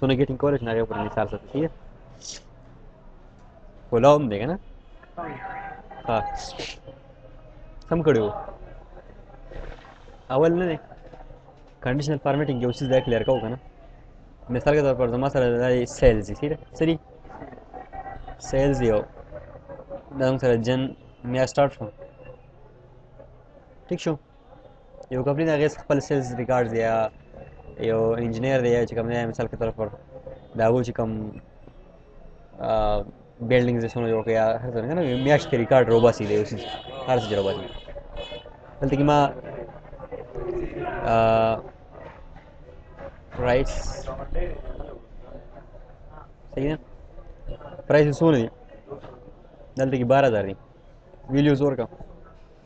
सोने getting college ना ऊपर निसार सकते ठीक है पुलाव हम देगा ना हाँ सम कड़े हो अवल ने कंडीशनल फार्मेटिंग के उसी क्लियर का होगा ना मिसाल के तौर पर जमा सर सेल्स ठीक है सरी सेल्स यो दाम सर जन मैं स्टार्ट from ठीक शो यो कंपनी ने अगर खपल सेल्स रिकॉर्ड्स या यो इंजीनियर दिया چې کوم نه مثال के तौर पर دا वो چې کوم बिल्डिंग से सुनो जो कि यार हर तरह का ना मैच के रिकॉर्ड रोबा सी दे उसी हर से रोबा सी बल्कि माँ प्राइस सही है प्राइस सुनो दलते की 12,000 वीडियो जोर का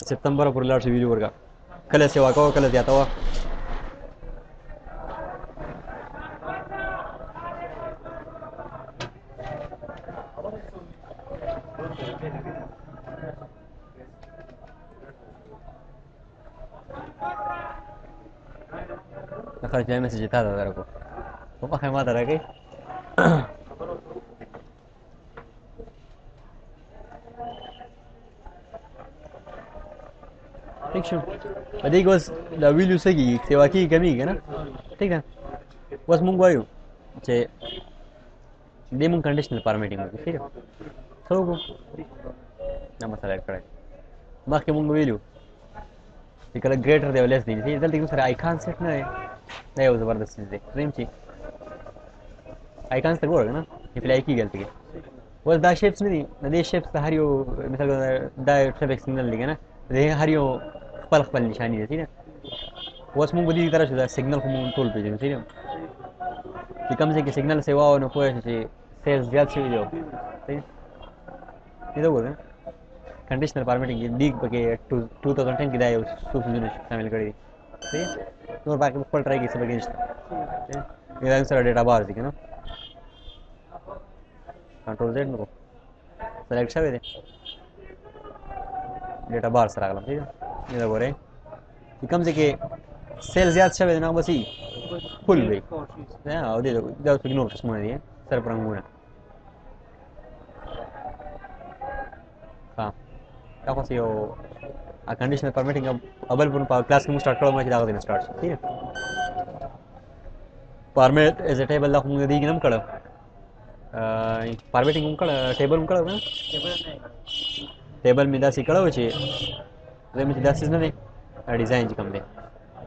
सितंबर पर लास्ट वीडियो का कल से वाका कल जाता हुआ खर्च जाए मैसेज था तेरे को वो पक्का माता रह गई ठीक शो अधिक बस वीडियो से की सेवा की कमी है ना ठीक है बस मुंग वायु चे डेमन कंडीशनल फार्मेटिंग होगी ठीक है सब को ना मसाला करें बाकी मुंग वीडियो इकला ग्रेटर दे लेस दी थी जल्दी दूसरा आइकन सेट ना है नहीं वो जबरदस्त चीज है प्रेम ची आइकन तक होगा ना ये प्ले की गलती है वो दा शेप्स नहीं दी शेप्स हरियो मिसाल दा शेप सिग्नल लिखा ना दे हरियो पल पल निशानी देती ना वो मुंग बदी तरह से सिग्नल को मुंग टोल पे ठीक है कि कम से कि सिग्नल से वाओ न कोई सेल्स ज्यादा से वीडियो ठीक है ये तो बोल रहे हैं कंडीशनल फार्मेटिंग की लीग के 2010 की दाई सुसुजन शामिल कर दी ठीक है तो बाकी ऊपर ट्राई की सब अगेंस्ट ये आंसर डेटा बार दिखे ना कंट्रोल जेड में सेलेक्ट शवे दे डेटा बार सर आगला ठीक है ये तो बोल रहे हैं कम से कि सेल ज्यादा शवे ना बस ही फुल गई हां दे दो इग्नोर कर समझ दिए सर पर अंगूना हां क्या से यो आ कंडीशनल फार्मेटिंग अबल पर क्लास के स्टार्ट करो मैं दाग देना स्टार्ट ठीक है फॉर्मेट एज अ टेबल ला हम दी नम कड़ फार्मेटिंग कड़ टेबल कड़ ना टेबल में दासी कड़ो छे रे में दासी ने डिजाइन जी कम दे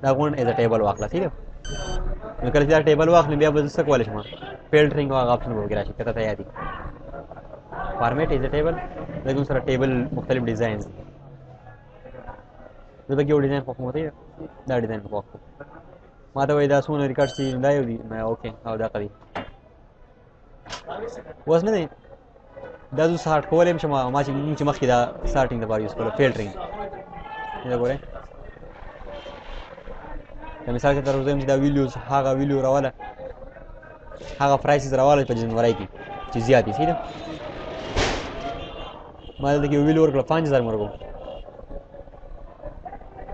दागोन एज अ टेबल वाकला ठीक है कर दिया टेबल वाक ने बिया बस कॉलेज में फिल्टरिंग वाला ऑप्शन वगैरह शिकता तैयारी फॉर्मेट एज अ टेबल लेकिन सर टेबल मुख्तलिफ डिजाइन जब कि डिजाइन को होते हैं दा डिजाइन को माता वही दासों ने रिकॉर्ड सी दाई दी मैं ओके आओ दा करी वस नहीं दादू साठ को लेम शमा माची मुंची मखी दा स्टार्टिंग द बार यूज कर फिल्टरिंग ये बोले मिसाल के तरह से दा वीडियोस हागा वीडियो रावाला हागा प्राइसेस रावाला पे जिन वैरायटी चीज आती सीधा माल देखिए वीडियो और 5000 मर को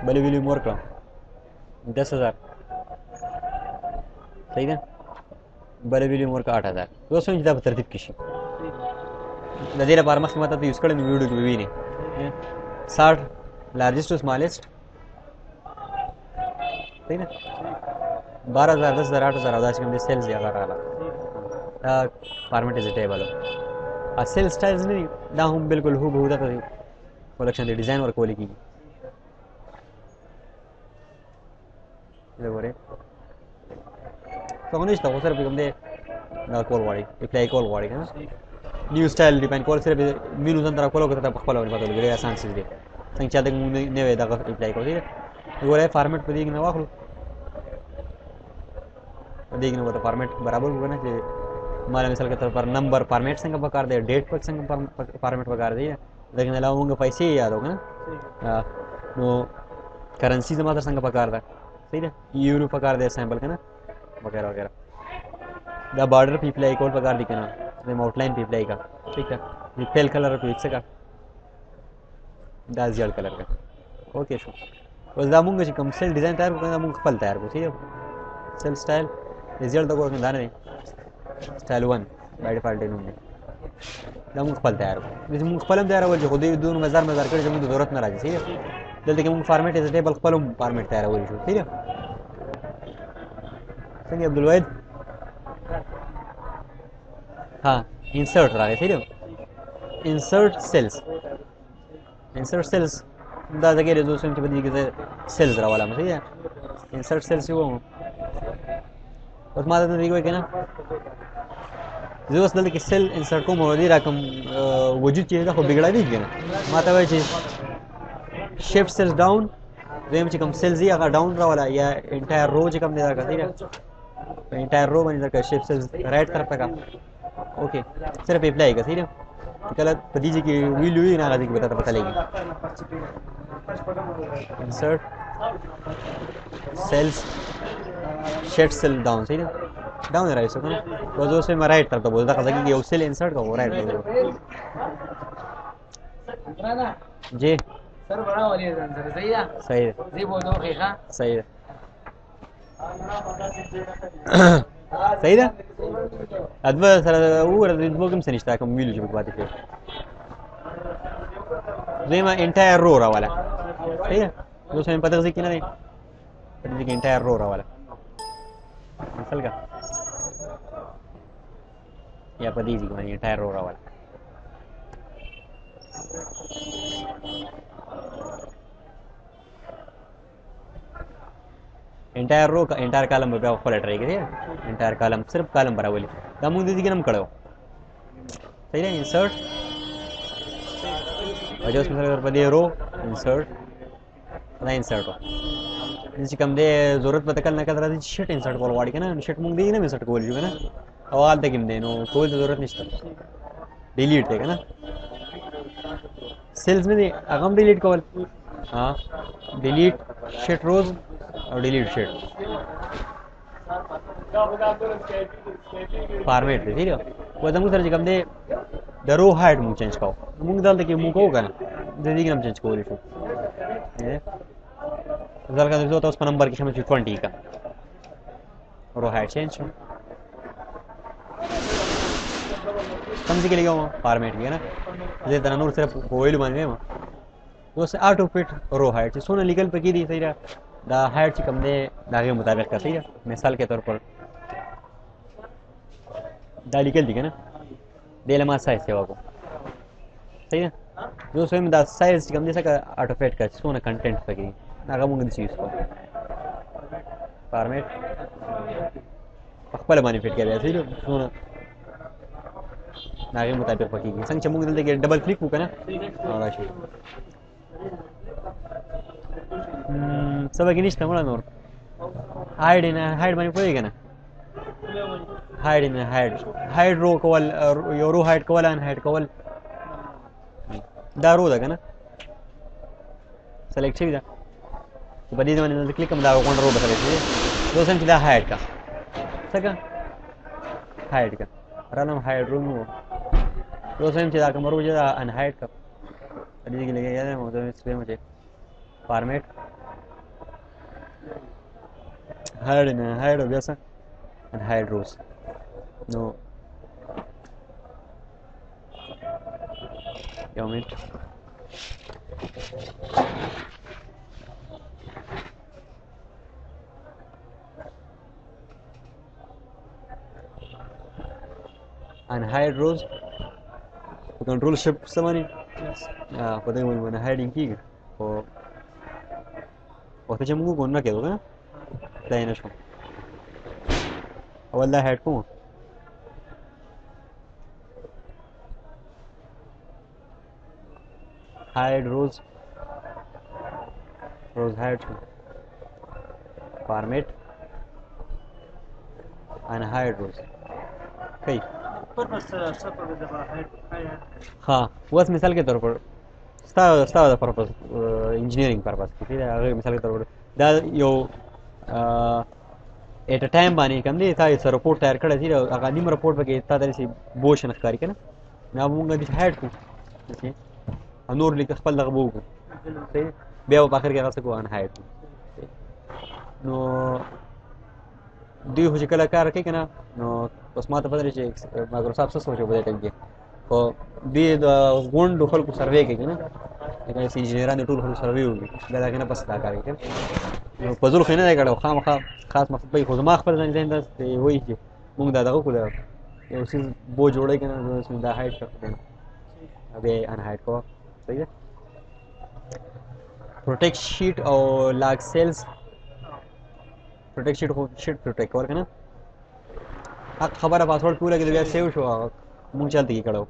बले वीडियो मोर का 10,000 सही है बले वीडियो मोर का 8,000 दोस्तों जिदा तरतीब किसी नदीरा बार मस्त मत यूज कर वीडियो की भी नहीं 60 लार्जेस्ट टू स्मॉलेस्ट सही ना 12,000 10,000 8,000 आवाज के सेल्स ज्यादा रहा format is table a cell styles नहीं ना हम बिल्कुल हु बहु था कलेक्शन दे डिजाइन वर्क वाली की ये बोले तो नहीं था वो सर भी दे ना कॉल वाली रिप्लाई कॉल वाली है ना न्यू स्टाइल डिपेंड कॉल सिर्फ मीनू अंदर कॉल करता है पखवाला वाली बात होगी ये आसान चीज दे संख्या तक ने वेदा का रिप्लाई कर दिया वो है फॉर्मेट पे देखना वाखलो देखना वो तो फॉर्मेट बराबर होगा ना कि हमारे मिसाल के तौर पर नंबर फॉर्मेट संग पकार दे डेट पर संग फॉर्मेट पकार दे लेकिन अलावा पैसे ही याद होगा ना नो करेंसी से मात्र संग पकार दा सही है यूरो पकार दे सैंपल का ना वगैरह वगैरह द बॉर्डर पे अप्लाई कोड पकार दी ना द आउटलाइन पे अप्लाई का ठीक है ये पेल कलर पे इसे का दास जेल कलर का ओके शो बस दामुंगा जी कम सेल डिजाइन तैयार करना मुंग खपल तैयार को ठीक है सेल स्टाइल रिजल्ट तो को दाने स्टाइल 1 by default Nom دی دا موږ خپل تیار کړو موږ خپل تیارول چې خو دې دون مزار کړی چې موږ ضرورت نه راځي صحیح دلته کې موږ فارمیټ از ټیبل خپل فارمیټ تیارول شو صحیح څنګه عبدالواحد ها انسرټ راغی صحیح انسرټ سیلز دا ځکه د دوسم چې په دې کې سیلز راولم صحیح انسرټ سیلز یو اوس ما ته دی وای کنه زه اوس دلته کې سیل انسرټ کوم او دې راکم وجود چې دا خو بګړاوي کنه ما ته وای چې شیفټ سیلز ډاون زم چې کوم سیلز یې هغه ډاون راولا یا انټایر رو چې کوم دی دا کوي انټایر رو باندې دا شیفټ سیلز رائټ طرف ته اوکې صرف اپلای کا صحیح کله په دې کې ویلو یې نه راځي کې پته لګي insert cells shift cell down صحیح down right so तो उसमें मैं राइट तरफ बोलता था कि ये सेल इंसर्ट का वो राइट जी सर बड़ा वाली है सर सही है सही है जी बोल दो खीखा सही है सही है अदब सर वो वो कम से निश्ता कम मिल जो बात है زي ما انتاير رو راولا صحیح دوسرے में पता है कि नहीं पता कि انتاير رو راولا مثال का या पता ही कि انتاير رو راولا انتاير رو का انتاير कॉलम पे आप खोल ट्राई करिए انتاير कॉलम सिर्फ कॉलम बराबर है दामू दीदी के नाम करो सही है इंसर्ट और जो उसमें अगर पदे रो इंसर्ट ना इंसर्ट हो जैसे कम दे जरूरत पता कल ना कर रहा थी शिट इंसर्ट कॉल वाड़ी के ना शिट मुंग दी ना इंसर्ट कॉल जो है ना आवाज तक इन देनो कोई जरूरत नहीं है डिलीट देगा ना सेल्स में दे अगम डिलीट कॉल हाँ डिलीट शिट रोज और डिलीट शिट फॉर्मेट दे ठीक है वो दम सर जी कम दे the row height mu change kao mung dal ke mu ko kana de digram change ko lishu zal ka do to number ki shame 20 ka row height change कम से के लिए फॉर्मेट किया ना जे तना नूर सिर्फ कोइल माने में तो से ऑटो फिट रो हाइट सोना लीगल पे की दी सही रहा दा हाइट से कम दे दागे मुताबिक का सही है मिसाल के तौर पर दा लीगल दी ना डेला मा साइज सेवा को सही है जो स्वयं दा साइज कम दे सका ऑटो फिट का सोना कंटेंट पे की नागा मुंग दी चीज को फॉर्मेट खपल माने फिट कर सही है सोना नागे मुताबिक पकीगी संग चमुंग दल के डबल क्लिक होगा ना और आशु सब की निश्चित हमरा नोर हाइड इन हाइड माने पोएगा ना हाइड इन हाइड रो कवल यो रो हाइड कवल अन हाइड कवल दा रो दा ना सेलेक्ट छीदा बदी माने क्लिक हम दा कोन रो बता दे दो संग दा हाइड का सका हाइड का रनम हाइड रूम दो सेम चीज़ आकर मरो मुझे अनहाइड का अभी के लिए याद है मुझे मुझे फॉर्मेट हाइड ना हाइड हो गया सर अनहाइड रोज नो minute unhide rows control shift समझी पता है मैंने हाइडिंग की और तो चमको कौन ना कह दोगे ना लाइन उसको वाला हाइड को हाइड रोज हाइड फॉर्मेट unhide rows कई हाँ बस मिसाल के तौर पर स्टा पर्पस इंजीनियरिंग पर्पस ठीक है अगर मिसाल के तौर पर दा यो एट अ टाइम बानी कम दे था इस रिपोर्ट तैयार कर थी अगर निम रिपोर्ट पे ता तरह से बोशन कारी के ना मैं अब मुंगा दिस हाइड को ठीक है नूर लिख खपल लगबो को सही बेव आखिर के रास्ते को अन हाइड नो दी हो कलाकार के ना नो اوس ما ته پدې چې مایکروسافټ څه سوچو په دې ټیم کې خو دې د غونډو خلکو سروې کوي نه لکه چې انجینران د ټول خلکو سروې وکړي دا دا کنه پس دا کار کوي نو په ځل خو نه دی کړو خامخا خاص مقصد به خو زما خپل ځان ځین دا وایي چې موږ دا دغه کوله یو څه بو جوړی کنه نو دا هایټ کړو به ان هایټ کو صحیح ده پروټیکټ شیټ او لاګ سیلز پروټیکټ شیټ خو شیټ پروټیکټ کول کنه حق خبره پاسورډ کوله کې بیا سیو شو مونږ چلته کې کړو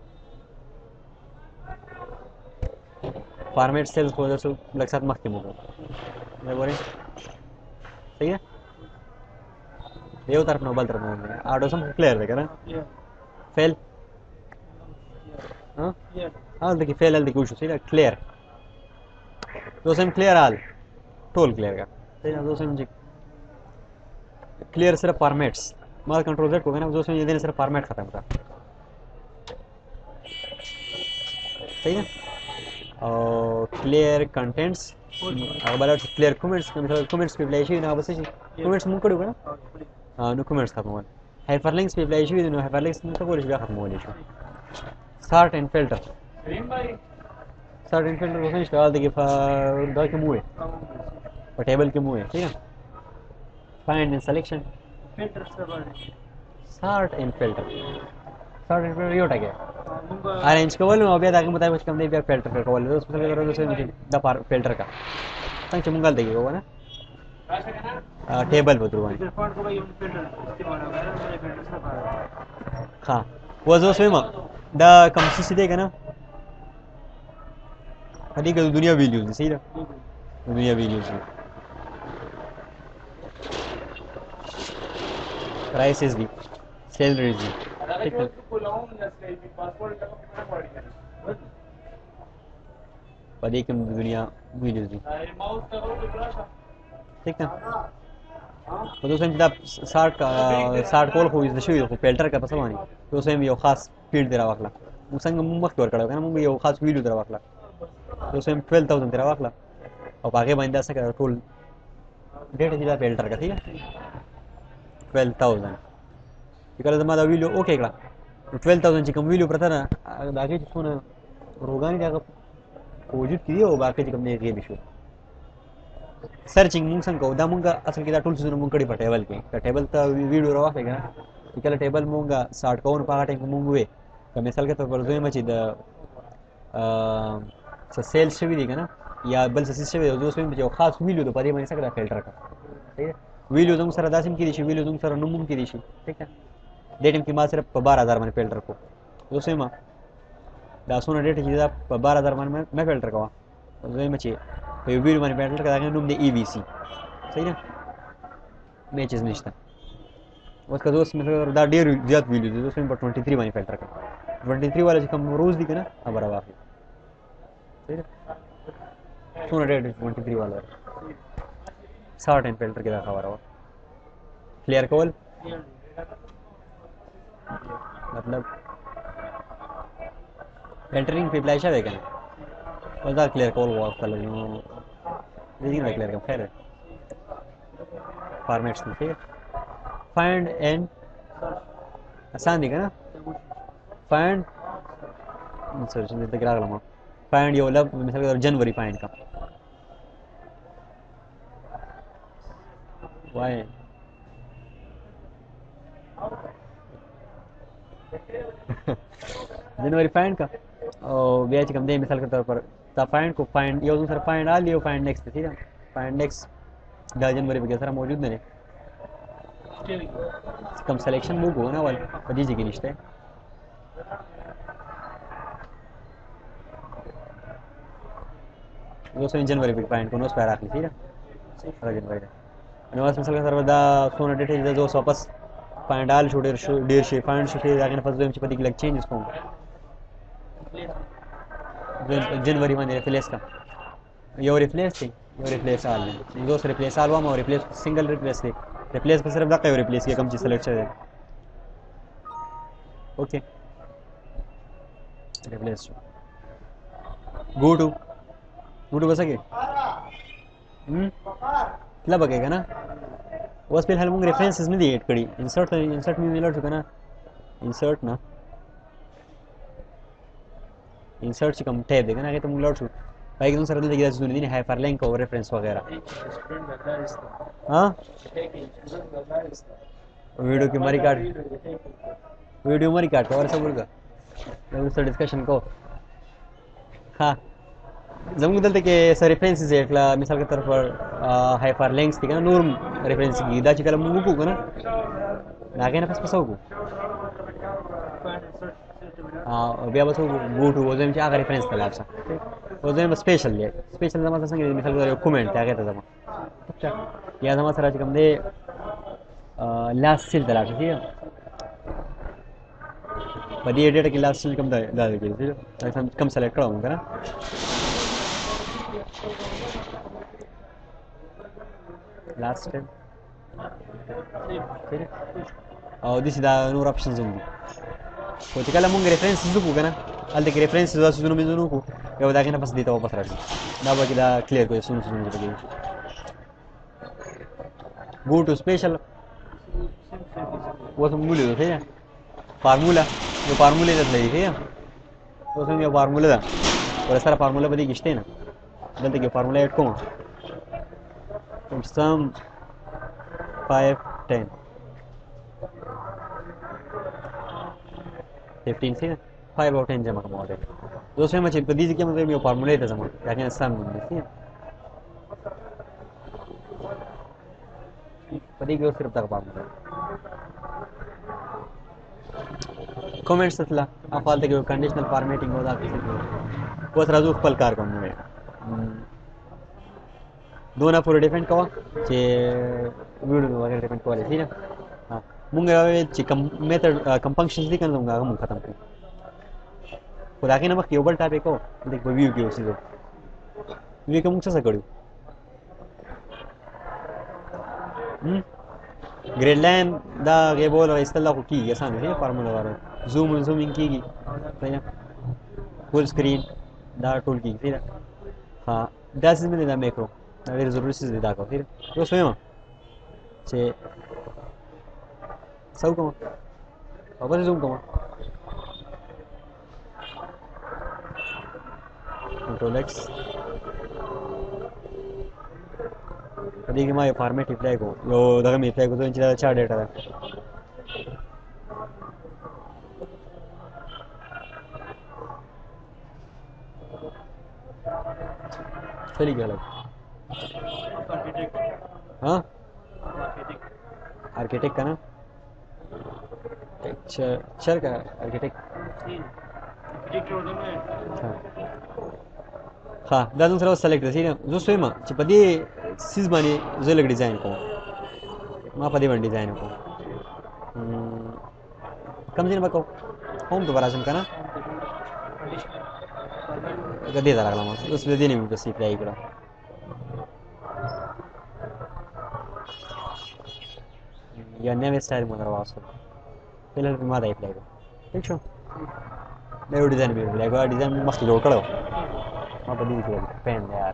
فارمیټ سیلز خو درسو لږ سات مخکې مو دا ګورئ صحیح ده یو طرف نو بل طرف نو اډو سم کلیر ده کنه فیل ها دلته کې فیل دلته کې وشو صحیح ده کلیر دوسم کلیر آل ټول کلیر کا صحیح ده دوسم چې کلیر سره فارمیټس ما کنټرول زد کو کنه دوسم یې دې سره فارمیټ ختم کړ صحیح ده او کلیر کنټینټس هغه بل کلیر کومنټس کومنټس په بلای شي نو بس شي کومنټس مونږ کړو کنه نو کومنټس ختمول هایپر لینکس په بلای شي نو هایپر لینکس څه کول شي ختمول شي سارت اینڈ فلټر سارت اینڈ فلټر اوسه اشتغال دي په دا کې موه په ټیبل کې موه ٹھیک ہے فایند اینڈ سلیکشن فلټر سره سارت اینڈ فلټر سارت اینڈ فلټر یو ټاګه ارینج کول نو بیا دغه مطابق کوم دی بیا فلټر کول اوس په لګره اوس دا فلټر کا څنګه چې مونږ غلطي کوو نه ټیبل بدرو باندې ها وځو سوما دا کوم څه دی کنه هدي که دنیا ویلیوز دي صحیح ده دنیا ویلیوز دي پرایسز دي سیلریز دي ٹھیک ہے پدې کوم دنیا ویلیوز دي ٹھیک ہے په دوی سم دا 60 کول خو د شوی خو فلټر کا پس باندې دوی سم یو خاص فیلډ دی راوخلا موږ څنګه مخ ور کړو کنه موږ یو خاص ویلیو دی راوخلا دوی سم 12000 دی راوخلا او هغه باندې څه کړو ټول ډیټا دی فلټر کا ٹھیک ہے 12000 کله زما دا ویلیو اوکے کړه 12000 چې کوم ویلیو پرته نه دا کې څونه روغان دی هغه وجود کړي او باقي چې کوم نه غیب شو سرچینګ مونږ څنګه کوو دا مونږ اصل کې دا ټول څه مونږ کړي په ټیبل کې دا ټیبل ته ویډیو راوخه کنه کله ټیبل مونږ 60 کوون په هغه ټیم مونږ وې که مثال کې ته ورځې مچې د څه سیل شوی دی کنه یا بل څه شوی دی دوی سم یو خاص ویډیو د پدې باندې څنګه فلټر کړه صحیح ویډیو زموږ سره داسې کې دي چې ویډیو زموږ سره نوم کې دي شي ٹھیک ہے د ټیم کې ما صرف په 12000 باندې فلټر کو دوی سم دا سونه ډیټا چې دا په 12000 باندې مې فلټر کوا زه مچې په یو ویډیو باندې فلټر کړه دا نوم دی ای وی سی صحیح ده میچز نشته اوس که دوست مثلا دا ډیر زیات ویډیو دي دوی په 23 باندې فلټر کړه 23 والا چې کوم روز دي کنه خبره واخلي صحیح ده سونه ډیټا 23 والا سارت اینڈ فلټر کې دا خبره وا کلیر کول مطلب فلټرینګ په بلای شوی کنه ودا کلیر کول وخت لګي نو دې نه کلیر کوم خیر فارمیټس نه فایند اینڈ آسان دي کنه فایند سرچ دې تک راغلم فایند یو لب مثلا جنوری فایند کا وای जनवरी फाइंड का और बया چې کوم دی مثال के तौर पर تا फाइंड को फाइंड یو سره फाइंड آل یو फाइंड नेक्स्ट ठीक है फाइंड नेक्स्ट دا जनवरी کې سره موجود نه कम सिलेक्शन मूव हो ना वाला पदी जी की निश्चय वो सो जनवरी पे फाइंड को नो स्पेयर आखिर ठीक है जनवरी नو مثال के سره دا सोना डेटा जो वापस फाइंड आल शो डेर शे फाइंड शो के आगे फस दोम पदी लग चेंजेस को जनवरी में रिप्लेस का यो रिप्लेस थी यो रिप्लेस आल दो से रिप्लेस आल वा रिप्लेस सिंगल रिप्लेस थी रिप्लेस पर सिर्फ दका रिप्लेस किया कम चीज सेलेक्ट है ओके रिप्लेस गो टू बस के मतलब बगेगा ना बस फिलहाल मुंग रेफरेंसेस में दी ऐड करी इंसर्ट में मिलर चुका ना इंसर्ट ना इंसर्ट से कम टैब देगा ना कि तुम लॉट शू भाई तुम सर दिल्ली सुन दी हाइपरलिंक और रेफरेंस वगैरह हाँ वीडियो मरी काट और सब का उससे डिस्कशन को हाँ जब मुदल के सर रेफरेंसेस एट्ला मिसाल के तरफ हाइपरलिंक्स दिगा नूर रेफरेंस की दाची कलम मुगु को ना नागे ना पास होगु बिया बस गो टू वजन ची आगा रेफरेंस कला आपसा वजन स्पेशल है स्पेशल जमा संगे मिसाल के कमेंट क्या कहता जमा या जमा सर कम दे लास्ट सील तलाश थी बड़ी एडिट की लास्ट सील कम डाल के फिर कम सेलेक्ट कराऊंगा ना लास्ट टाइम और दिस दा नूर ऑप्शंस होंगे ko ti kala mong reference zuku kana alde ke reference za sunu mizunu ku ya wada kana pas dita wapas rashi da ba kida clear ko sunu sunu bagi go to special वो तुम बोले थे या फार्मूला जो फार्मूले जब लगी थी या वो तुम ये फार्मूला था और सारा फार्मूला बदी किस्ते ना बनते के फार्मूला ऐड कौन सम 5 10 15 से 5 और 10 जमा कमाओ दूसरे में चिप दीजिए क्या मतलब ये फार्मूला है जमा क्या कहना सम देखिए पदी के सिर्फ तक फार्मूला कमेंट्स असला अफाल तक कंडीशनल फॉर्मेटिंग होता है वो राजू फल कार को मुळे दोना पूरे डिफरेंट कवा जे वीडियो वगैरह डिफरेंट कवा ठीक है हां मुंगे ची मेथड कंपंक्शंस दी कर दूंगा हम खत्म कर खुदा के नमक केबल टाइप को देख व्यू की उसी व्यू के मुंग से करू ग्रेड लाइन दा के बोल इस्तेला को की ऐसा नहीं फार्मूला वाला जूमिंग की सही है फुल स्क्रीन दा टूल की फिर हाँ 10 मिनट दा मैक्रो अगर जरूरी चीज दे दाखो फिर तो स्वयं से सब कमा अब जूम कमा कंट्रोल एक्स कधी माय फॉर्मेट अप्लाई को यो दगा मी अप्लाई को तो इंच चार डेटा है चली गया हाँ आर्किटेक्ट का ना चर का आर्किटेक्ट हाँ दादू सर सेलेक्ट है ठीक जो स्वयं चिपदी सीज माने जो लग डिजाइन को मां पदी बन डिजाइन को कम दिन बको होम तो बराजम का ना गद्दे दारा कलाम उस पे देने में सीख रहा है इकड़ा या नए स्टाइल में करवाओ पहले तो मादा अप्लाई को ठीक छो नए डिजाइन भी अप्लाई को डिजाइन मस्त लोड करो मां पदी की पेन यार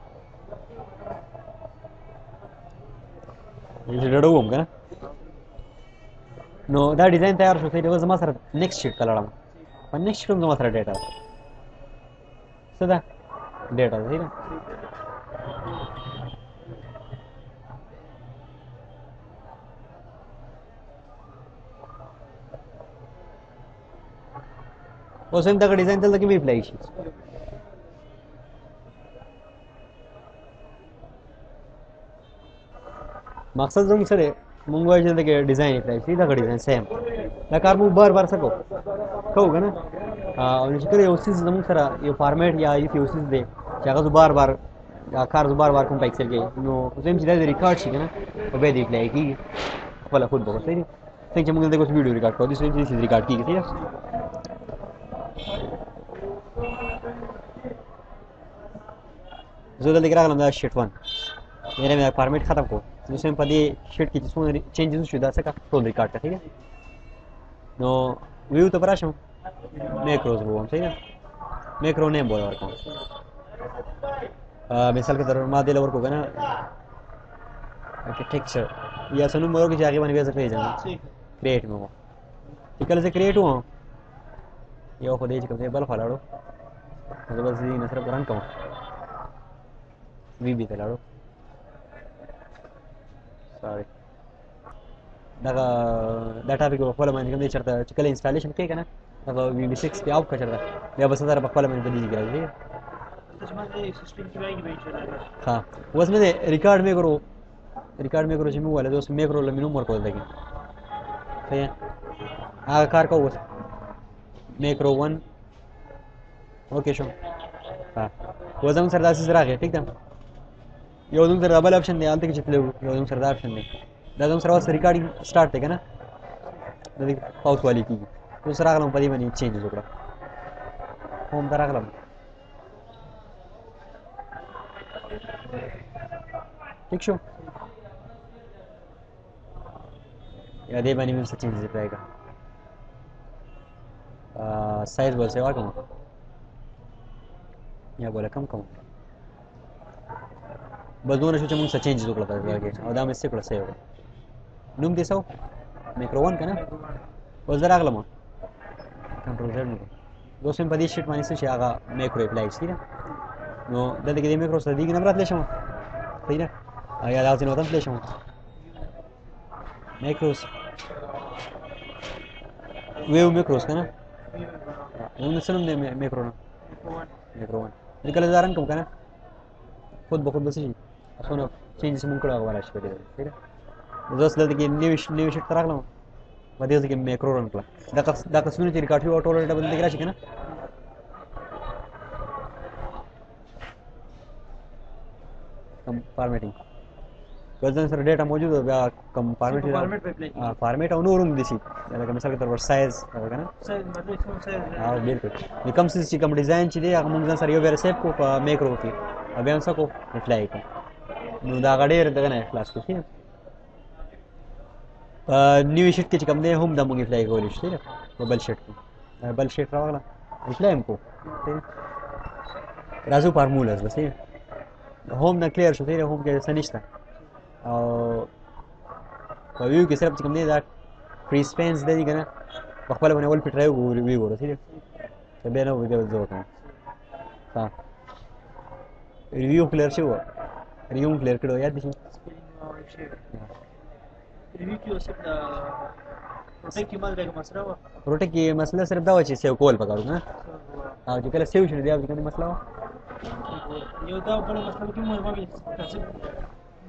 ये रेडो होम का ना नो दा डिजाइन तयार होते है जमा सर नेक्स्ट शीट कलर पण नेक्स्ट शीट जमा सर डेटा सदा डेटा ठीक है वो सेम तक डिजाइन चलता कि भी अप्लाई शी मकसद जो सर मंगवाई चलते के डिजाइन अप्लाई सीधा का डिजाइन सेम लकार मु बार सको कहूगा ना और निश्चित उसी जम सर ये फॉर्मेट या इसी उसी दे जगह तो बार कार बार कम पिक्सल के नो सेम सीधा रिकॉर्ड शी ना वो बे देख ले की वाला खुद बहुत सही थिंक हम देखो वीडियो रिकॉर्ड कर दिस इज रिकॉर्ड की ठीक है जो जल्दी करा लंदा शीट 1 मेरे में फॉर्मेट खत्म को दूसरे में पदी शीट की जिसमें चेंजेस शुदा सका तो रिकॉर्ड का ठीक है नो व्यू तो पराशम मैक्रोस वो हम सही है मैक्रो नेम बोला और कौन मिसाल के तौर पर मादे लेवर को ना आर्किटेक्चर या सनु मोरो की जाके बन गया पेज है क्रिएट में वो چې کله زه کریټ وم یو خو دی چې کوم دی بل خوا لاړو زه بس دې نه صرف رن کوم وی بي ته لاړو سوري دا ټاپک په خپل باندې کوم دی چرته چې کله انسټالیشن کوي کنه دا وی بي 6 کې آف کړه چرته بیا بس سره په خپل باندې بدلی کیږي हाँ बस मैं रिकॉर्ड में करो जिम्मे वाले दोस्त में करो लमीनो मोर को देखें सही है आगे कार का बस मैक्रो 1 ओके शो हाँ वजन सरदार से जरा है ठीक है ये वजन सरदार डबल ऑप्शन दे आलते के चिपले ये वजन सरदार ऑप्शन दे दादम सरवा से रिकॉर्डिंग स्टार्ट है ना दादी पाउस वाली की दूसरा कलम पदी बनी चेंज हो गया होम तरह कलम ठीक शो या दे बनी में से चेंज रहेगा साइज बोल से और कम या बोला कम बस दोनों शो चमंग से चेंज हो गया था और दाम इससे क्लास है होगा नूम देसाओ मैक्रो 1 का ना बस जरा अगला मो कंट्रोल Z में दो सिम पदी शीट माने से आगा मैक्रो अप्लाई ठीक है नो दादा के मैक्रो से दी के नंबर ले शो सही ना या दाव नोतन ले शो मैक्रोस वेव मैक्रोस का ना उन सनम ने मैक्रो 1 निकल जारन कम का ना खुद बखुद बस ही असोना चेंज से मुंकड़ा वाला है ठीक है जस्ट लद के न्यू शीट तराक लो मध्ये से के मैक्रो रन कला दा कसुनी ती रिकॉर्ड ऑटो रेट बंद दिख रहा है ना कम फॉर्मेटिंग वजन सर डेटा मौजूद है कम फॉर्मेट और नूरुम दिसी यानी मिसाल के तौर पर साइज होगा ना साइज मतलब इसमें साइज हां बिल्कुल ये कम से कम डिजाइन चाहिए हम सर यो वेर सेप को मैक्रो की अभी हम सको अप्लाई को नो दा गाड़ी रहता है क्लास को ठीक न्यू शीट के कम दे हम दम अप्लाई को ठीक है बबल शीट को बबल शीट वाला अप्लाई हमको ठीक राजू फार्मूलास बस ये होम ना क्लियर शो ठीक है होम के सनिश्ता और व्यू के सिर्फ कम दा फ्री स्पेस दे दी ना बखवाले बने वॉल पे ट्राई वो रिव्यू हो ठीक है तो बेना वो दे जो होता है हां रिव्यू क्लियर से हुआ रिव्यू क्लियर करो याद दिसी रिव्यू की वैसे प्रोटेक्ट की माल का मसला हुआ प्रोटेक्ट की मसला सिर्फ दावा चीज सेव कॉल पकड़ो ना हां जो पहले सेव छे दिया अब मसला हुआ ये दा बड़ा मसला की मोर में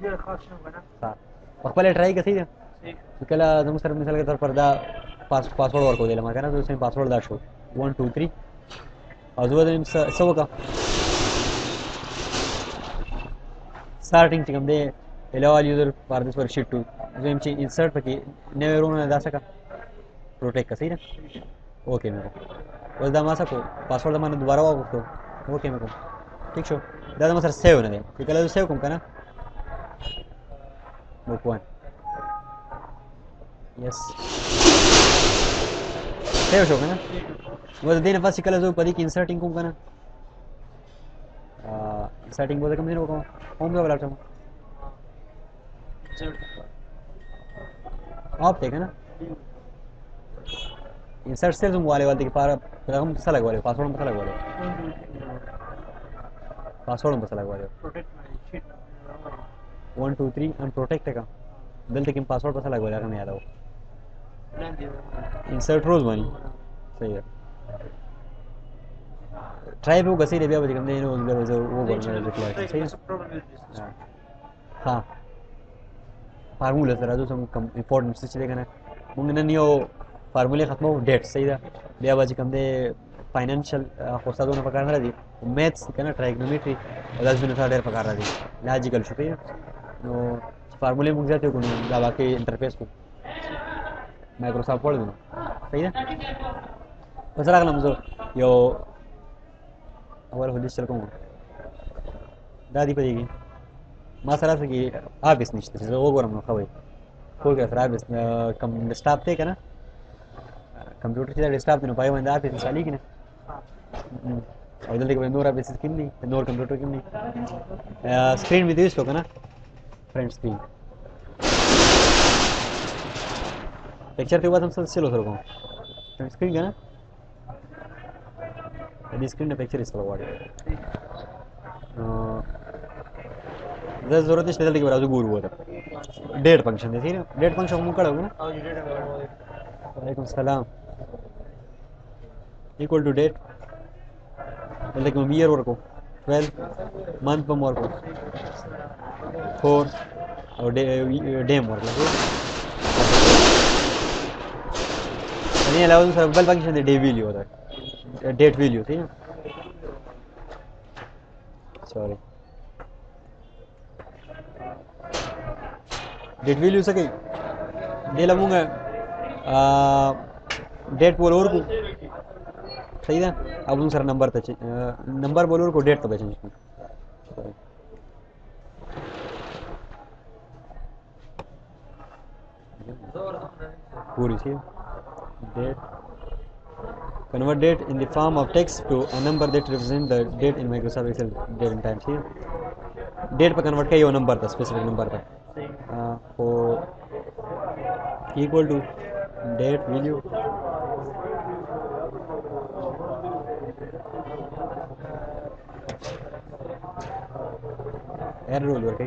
ये खास न बना हां बखवाले ट्राई कर ठीक है तो कला तुम सर मिसाल के तौर पर दा पासवर्ड वर्क हो देला मा ना तो उसमें पासवर्ड दा शो 1 2 3 और जो दिन सब का स्टार्टिंग चिकम दे एलॉल यूजर फॉर दिस वर्कशीट 2 जो हम इंसर्ट पे नए रो में दा सका प्रोटेक्ट का सही ना ओके मेरे को बस दा मा सको पासवर्ड मैंने दोबारा वापस को ओके मेरे को ठीक शो दादा मा सर सेव ना दे तो कला सेव कम करना बुक 1 यस सेव शो ना वो देने पास कला जो पदी की इंसर्टिंग को करना इंसर्टिंग बोले कम दिन को होम का वाला चम आप देखे ना इंसर्ट से तुम वाले के पार रकम पता लगा वाले पासवर्ड पता लगा वाले पासवर्ड पता लगा वाले प्रोटेक्ट शीट 1 2 3 हम प्रोटेक्ट का दिल तक पासवर्ड पता लगा वाले हमें याद आओ प्लान दिया इंसर्ट रोज बनी सही है ट्राई पे वो गसी रे बिया बजे कम वो बोल रहा है डिक्लेयर सही है हां फार्मूला सर जो सम कम इंपॉर्टेंट से चलेगा ना मुंगन नियो फार्मूले खत्म हो डेट सही है बिया बजे कम दे फाइनेंशियल खोसा दोनों प्रकार ना दी मैथ्स का ना ट्राइगोनोमेट्री और 10 मिनट था डेर प्रकार ना दी लॉजिकल शुक्रिया नो फार्मूले मुझे जाते को दबा के इंटरफेस को माइक्रोसॉफ्ट वर्ड में सही है बस रखना मुझे यो अवर हो डिजिटल को दादी पड़ेगी मासरा से कि आप इस निश्चित से वो गरम खवे कोई का खराब इस कम डेस्कटॉप थे ना कंप्यूटर से डेस्कटॉप ने पाए बंदा आप इस साली की ना और जल्दी के नोरा बेसिस किन नहीं नोर कंप्यूटर किन नहीं स्क्रीन में दिस होगा ना फ्रंट स्क्रीन पिक्चर के बाद हम सब चलो सर को स्क्रीन का ना अभी स्क्रीन पिक्चर इसका वाट जरूरत है स्पेशल के बराबर गुरु हुआ था डेट फंक्शन है ठीक है डेट फंक्शन मुंह कड़ा होगा ना वालेकुम सलाम इक्वल टू डेट मतलब कि ईयर वर्क हो 12 मंथ पर वर्क हो 4 और डेम वर्क लगे नहीं अलावा दूसरा बल फंक्शन है डे वैल्यू होता है डेट वैल्यू ठीक है सॉरी डेट वैल्यू से कहीं डे लगूंगा डेट बोल और को सही है अब दूसरा नंबर तो नंबर बोल और को डेट तो बचेंगे पूरी सी date convert date in the form of text to a number that represent the date in Microsoft Excel date and time see date पर convert किया ये नंबर था specific नंबर था for equal to date value error roll work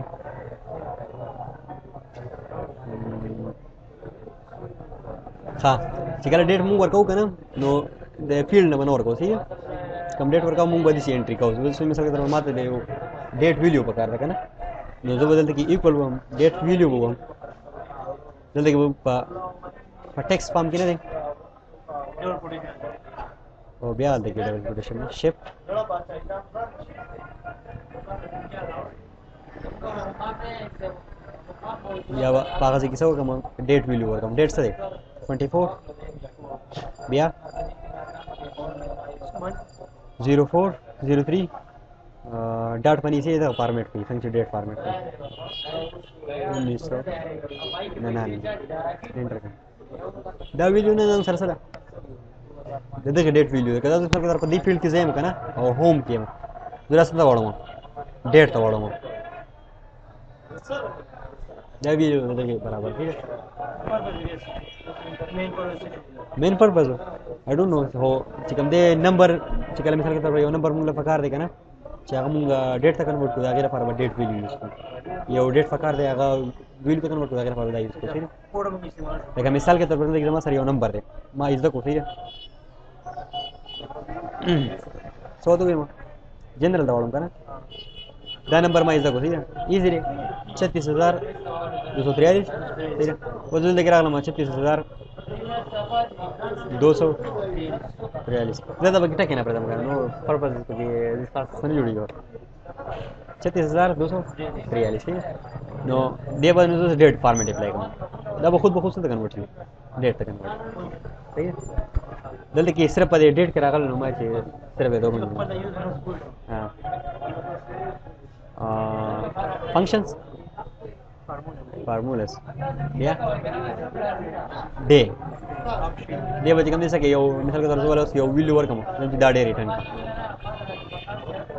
हाँ चिकला डेट मुंग वर्क का ना नो द फील्ड ना बना वर्क ठीक है कम डेट वर्क मुंग बदी सी एंट्री का उसमें मिसाल के तरह माते दे वो डेट वैल्यू पकार रखा ना नो जो बदलते कि इक्वल वो डेट वैल्यू वो हम जल्दी कि वो टेक्स्ट फॉर्म की ना दे और ब्याह देखिए डबल कोटेशन में शिफ्ट या पागल से किसा होगा हम डेट वैल्यू वर्क हम डेट से दे 24 बिया 0403 डॉट पनी से इधर फॉर्मेट पे फंक्शन डेट फॉर्मेट पे 1999 एंटर कर दा वैल्यू ने सर सर दे के डेट वैल्यू कदा तो सर पर दी फील्ड की जेम का ना और होम की में जरा सा वाड़ो डेट तो वाड़ो दा वैल्यू देखिए बराबर ठीक है main purpose I don't know हो चिकम दे नंबर चिकल मिसाल के तरह यो नंबर मुंगला फकार देगा ना चाहे मुंगा डेट तक कन्वर्ट कर आगे फॉर डेट वैल्यू इसको ये डेट फकार दे आगा वैल्यू तक कन्वर्ट कर आगे फॉर दा इसको ठीक है देखा मिसाल के तौर पर देखिए सर यो नंबर दे मां इस दको ठीक है सो तो जनरल दवाड़ूं का ना दा नंबर मां इस दको ठीक है इजी रे 36243 ठीक है वो जो लेके रहा 36243 ज़्यादा बगीटा कहना पड़ता है नो पर्पस के जिसका सुन जुड़ी हो 36243 ठीक है नो दे बाद में डेट फॉर्मेट अप्लाई करना दबा खुद ब खुद से कन्वर्ट की डेट तक कन्वर्ट ठीक है जल्दी कि सिर्फ पदे डेट करा कर लो मैं सिर्फ 2 मिनट हां functions formulas ya day dia बच्चे कम दे सके यो मिसाल के तौर पे वाला यो वैल्यू वर्क हम जो दा डे रिटर्न का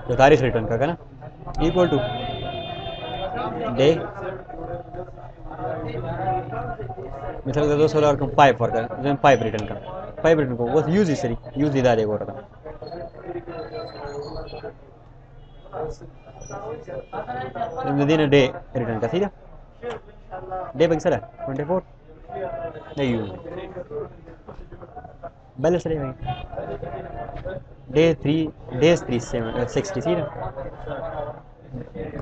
जो तारीख रिटर्न का ना इक्वल टू डे मिसाल के 216 और पाइप वर्क जो पाइप रिटर्न का पाइप रिटर्न को वो यूज ही सरी यूज ही दा दे को रहा दिन डे रिटर्न का ठीक है डे बग सर 24 नहीं यूज बैलेंस रहे भाई डे 3 डेज 360 ठीक है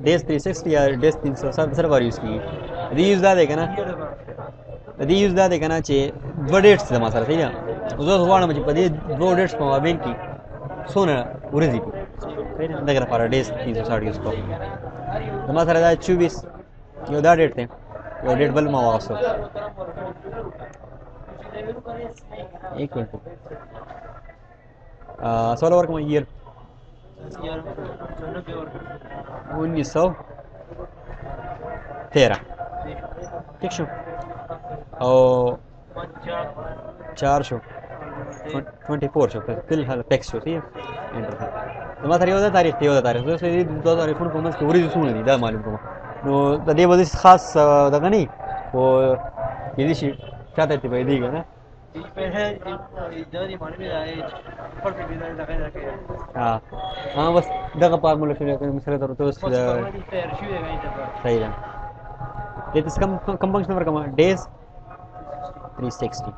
डेज 360 या डेज 360 सर्वर यूज की रीयूज दा देगा ना रीयूज दा देगा ना चे दो डेट्स जमा सर ठीक है उस वाला मुझे पदे दो डेट्स को अबेन की सोना उरेजी को फिर देखा पारा डेज 360 यूज को जमा सर 24 यो दा डेट थे यो डेट बल में वापस एक मिनट 16 वर्क में ईयर 1913 ठीक शो और 4 शो 24 शो फिलहाल टेक्स्ट शो ठीक है एंटर तो मैं तारीख तो से 2000 फोन को मत पूरी सुन ली दा मालूम को नो तदे बस खास दगा नहीं वो ये शी चाहते थे भाई दी ना Y पहले जरी माने में आए पर भी बिना लगा लगे हाँ बस दगा फार्मूला शुरू करें मिसाल के तौर पे बस फॉर्मूला भी तैयार शुरू है कहीं पर सही है ये तो कम कम फंक्शन नंबर कम डेज 360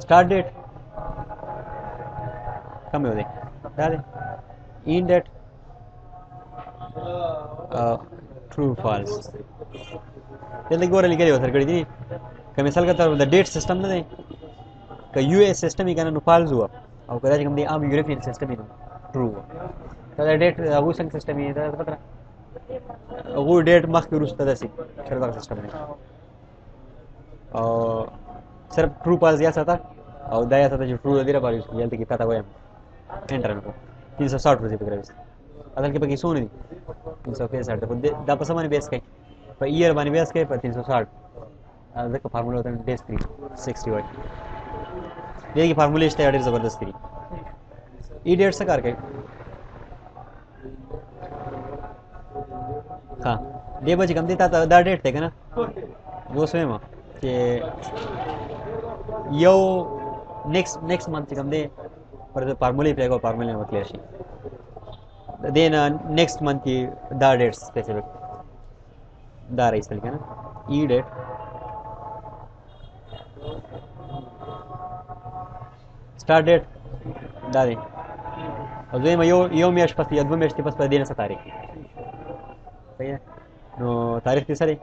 स्टार्ट डेट कम है दे इन डेट ट्रू फॉल्स जल्दी गोरे लिखे हो सर कड़ी थी कि मिसाल के तौर पे द डेट सिस्टम ना दे कि यूएस सिस्टम ही कहना फॉल्स हुआ और कदाच हम दे आम यूरोपियन सिस्टम ही ट्रू हुआ तो डेट वो संग सिस्टम ही था पता वो डेट मख के रुस्ता दसी शरदा सिस्टम में और सिर्फ ट्रू पास या था और दया था जो ट्रू दे रहा यूज जल्दी की पता हुआ एंटर को 360 रुपए पे असल के बाकी सोने 360 तो दा पसा माने बेस के पर ईयर माने बेस के पर 360 अदर का फार्मूला होता है डेज 360 वाट ये की फार्मूला इस तैयारी जबरदस्त थी ई डेट से करके हाँ डे बजे कम देता था दा डेट थे ना वो स्वयं कि यो नेक्स्ट मंथ कम दे पर फार्मूला पे को फार्मूला में क्लियर शी देन नेक्स्ट मंथ की दा डेट स्पेसिफिक दा रही इसलिए ना ई डेट स्टार्ट डेट दा दे और जो यो मेश पस या दो मेश के पस पर देना तारीख सही है नो तारीख की सर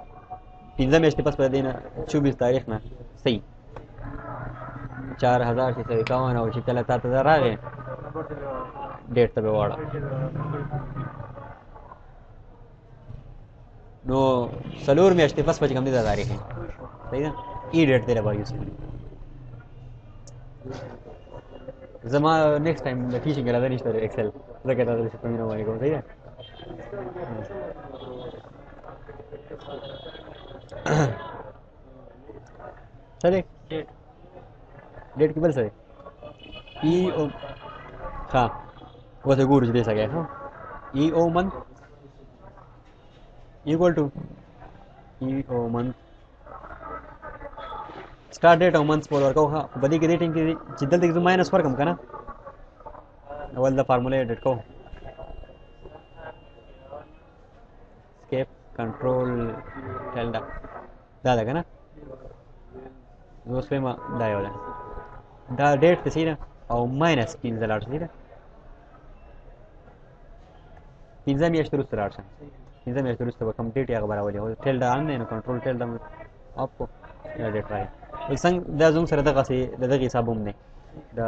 पिंजा मेश के पस पर देना 24 तारीख ना सही 4651 और चला 7000 आ गए डेट तब वाड़ा नो सलूर में अष्टे पस कम दी तारीख है सही ना ई डेट तेरा बार यूज जमा नेक्स्ट टाइम टीचिंग करा नहीं सर एक्सेल लगे था तो तुम्हें ना वाले को सही है चले डेट की बल सर ई ओ हाँ वो तो गुरु दे सके हाँ E O month equal to E O month start date और मंथ्स बोल वर्क हाँ बदी की रेटिंग की जिद्दल तक माइनस वर्क हम का ना अवल द फार्मूला डेट को स्केप कंट्रोल टेल्डा दादा का ना दोस्त पे मा दाया वाला दा डेट तो सही ना और माइनस 3 सही ना 3 में ಎಷ್ಟು रुस्त राशन 3 में ಎಷ್ಟು रुस्त कंप्लीट या बराबर हो टेल्डा आने ना कंट्रोल टेल्डा में आपको या डेट राइट संग दा जुंग सर दगा से दगा के हिसाब हमने द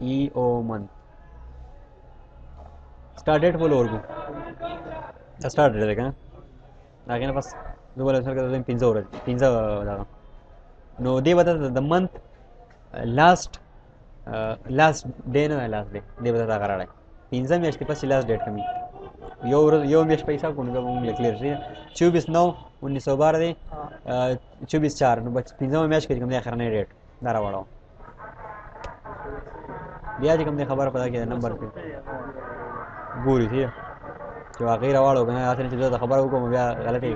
ई ओ मंथ स्टार्ट डेट बोलो और को स्टार्ट डेट देखा ना आगे ना बस दो बोले सर का पिंजा हो रहा पिंजा दागा नो दे बता द मंथ लास्ट डे ना लास्ट डे दे बता करा रहा है पिंजा में इसके पास लास्ट डेट कमी यो मेश पैसा कौन का उंगली क्लियर से 24/9/1912 दे 24/4 बस पिंजा में मैच कम देखा नहीं डेट दारा वाला दिया जी कम ने खबर पता किया नंबर पे पूरी थी जो आखिर वाला हो गया आखिर चीज़ तो खबर को मैं गलत है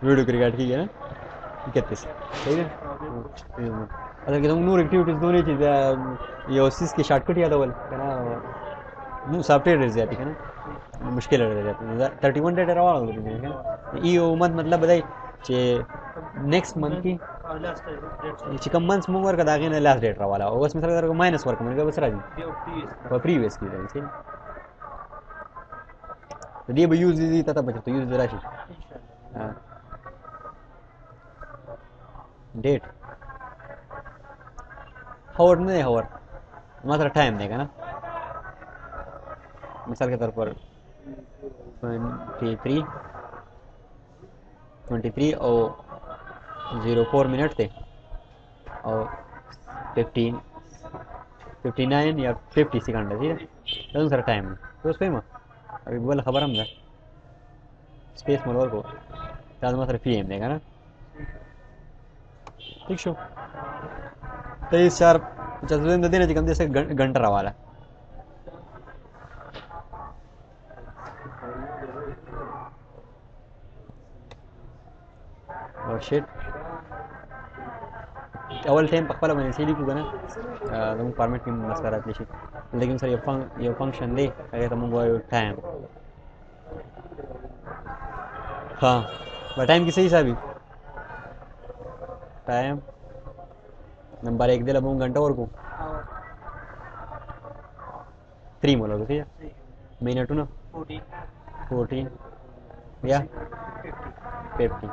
वीडियो क्रिकेट की है ना 31 ठीक है अगर कि तुम नूर एक्टिविटीज दोनों चीज़ें ये उसी की शॉर्टकट याद होगा ना नू सॉफ्टवेयर रह जाती है ना मुश्किल रह जाती है 31 डेट रहा होगा ये मंथ मतलब बताइए कि नेक्स्ट मंथ की चिकन मंथ्स मूवर का दागे ने लास्ट डेट रहा वाला और उसमें सर को माइनस वर्क मैंने कहा बस राजी प्रीवियस की जाए ठीक तो ये भी यूज दी तब बचे तो यूज राशि हां डेट हावर नहीं हावर मात्र टाइम देगा ना मिसाल के तौर पर 23 और 04 मिनट थे और 59 या 50 सेकंड है ठीक है दोनों सारा टाइम है तो उस पे अभी बोला खबर हम स्पेस मोलवर को ताज़ मात्र PM देगा ना ठीक शो 23/4 देने कम जैसे घंटा वाला और शिट اول ټایم په خپل باندې سې لیکو کنه زموږ فارمیټ کې مسله راتلی شي لیکن سره یو فنکشن دی هغه ته موږ وایو ټایم ها په ټایم کې صحیح حسابي ټایم نمبر 1 دی له موږ غنټه ورکو 3 مولا کو ٹھیک ہے منټونه 14 या 50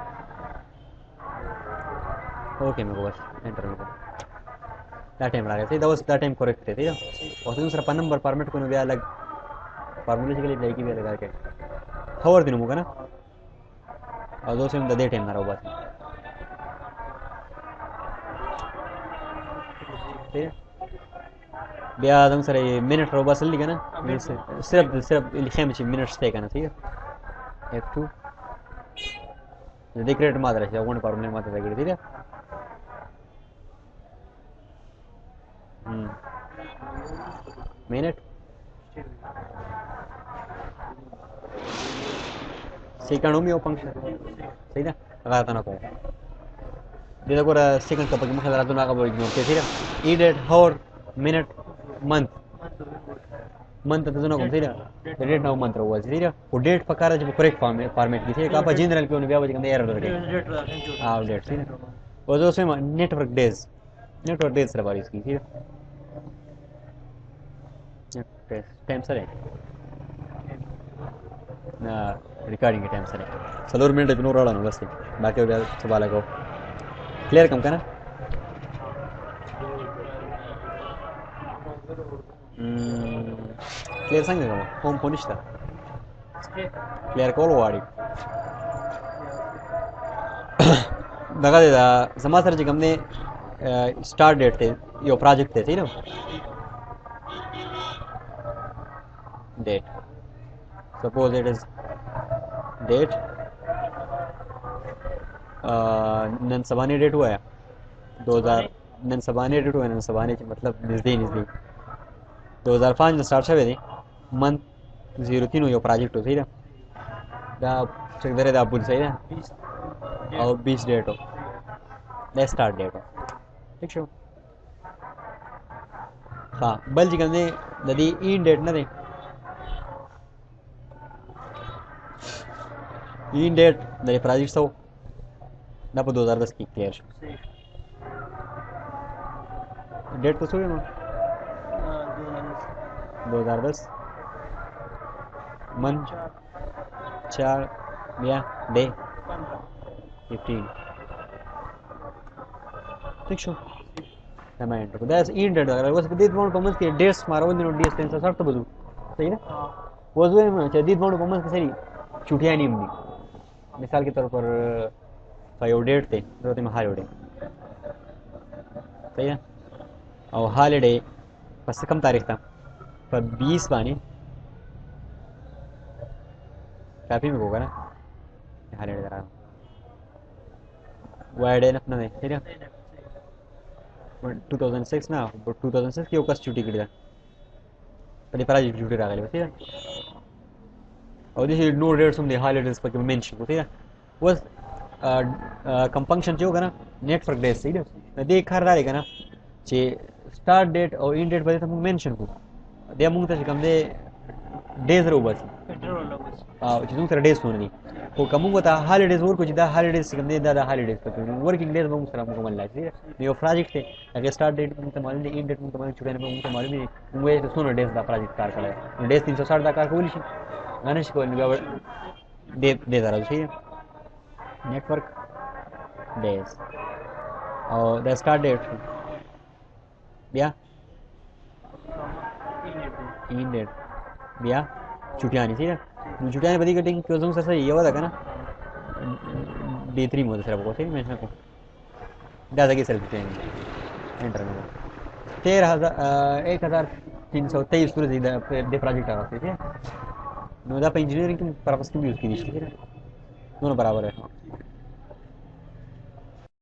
ओके मेरे को बस एंटर में दा टाइम लगा था दा टाइम करेक्ट थे ठीक है और दूसरा पन नंबर फॉर्मेट को भी अलग फार्मूले के लिए लाइक भी लगा के खबर दिन मुका ना और दो से दे टाइम ना रहो बस ठीक है बिया आदम सर ये मिनट रो बस लिखा ना सिर्फ लिखे में मिनट्स थे करना ठीक है F2 jadi create मात्रा है वन फॉर्मूले मात्रा है ठीक है मिनट सेकंड में वो फंक्शन सही ना अगर आता ना को देखो कोरा सेकंड का पक्के में खला तो ना का वो इग्नोर के ठीक है ई डेट हावर मिनट मंथ मंथ तो ना को सही ना डेट ना मंथ हुआ सही ना वो डेट पकारा जब करेक्ट फॉर्मेट की थी का पर जनरल के उन्हें व्यावहारिक अंदर एरर रखे हां डेट सही ना वो जो से नेटवर्क डेज से बारी इसकी ठीक है टाइम सर है ना रिकॉर्डिंग के टाइम सर है सलोर मिनट इग्नोर वाला ना बस बाकी हो सवाल को क्लियर कम करना क्लियर सांगेगा होम पोनिश्ता क्लियर कॉल वाड़ी दगा दे समा सर जी हमने स्टार्ट डेट थे यो प्रोजेक्ट थे ठीक ना date suppose it is date नन सबानी डेट हुआ है 2000 नन सबानी डेट हुआ है नन सबानी मतलब नजदीक 2005 में स्टार्ट छवे थी मंथ 03 यो प्रोजेक्ट हो सही ना दा चेक दरे दा बुल सही ना और 20 डेट हो दा स्टार्ट डेट हो ठीक है हां बल जी कंदे ददी इन डेट ना दे इन डेट मेरे प्रोजेक्ट सो ना पर 2010 की क्लियर डेट तो सो है ना 2010 मंथ 4 या डे 15 ठीक शो कमेंट को दैट्स इन डेट अगर वो दीद मोड कमेंट के डेट्स मारो दिन डेट्स 360 बदू सही ना वो जो है दीद मोड कमेंट के सही छुट्टियां नहीं मिली मिसाल के तौर पर फाइव डेट थे तो में हॉलीडे सही है और हॉलीडे बस कम तारीख था पर 20 बानी काफ़ी में होगा ना हॉलीडे करा वाइडे ना अपना नहीं ठीक है 2006 ना 2006 की ओकस छुट्टी की पर प्राइवेट छुट्टी रहा ठीक है और this is no dates on the holidays पर मेंशन होती है वो कंपंक्शन जो होगा ना नेटवर्क डेज सही है देख कर रहा है ना चे स्टार्ट डेट और इन डेट बजे तक मेंशन को दे मुंग तक कम दे डेज रो बस चीजों से डेज होने नहीं वो कम होता हॉलीडेज और कुछ दा हॉलीडेज कम दे दा हॉलीडेज पर वर्किंग डेज मुंग सलाम को मिल रहा है ये प्रोजेक्ट है अगर स्टार्ट डेट मुंग तो मालूम नहीं इन डेट मुंग तो मालूम छुट्टी में मुंग तो मालूम नहीं मुंग ये सुनो डेज दा प्रोजेक्ट कार चला डेज 360 दा कार को बोली गणेश को दे दे रहा है नेटवर्क डेज और द स्टार्ट डेट बिया इन डेट बिया छुट्टियां नहीं थी ना छुट्टियां बड़ी कटिंग क्यों से सही ये वाला का ना D3 मोड से आपको सही मेंशन को दादा की सेल्फ चेंज एंटर में 1323 पूरे दे प्रोजेक्ट आ रहा है ठीक है नो दा इंजीनियरिंग की पर्पस की यूज की थी दोनों बराबर है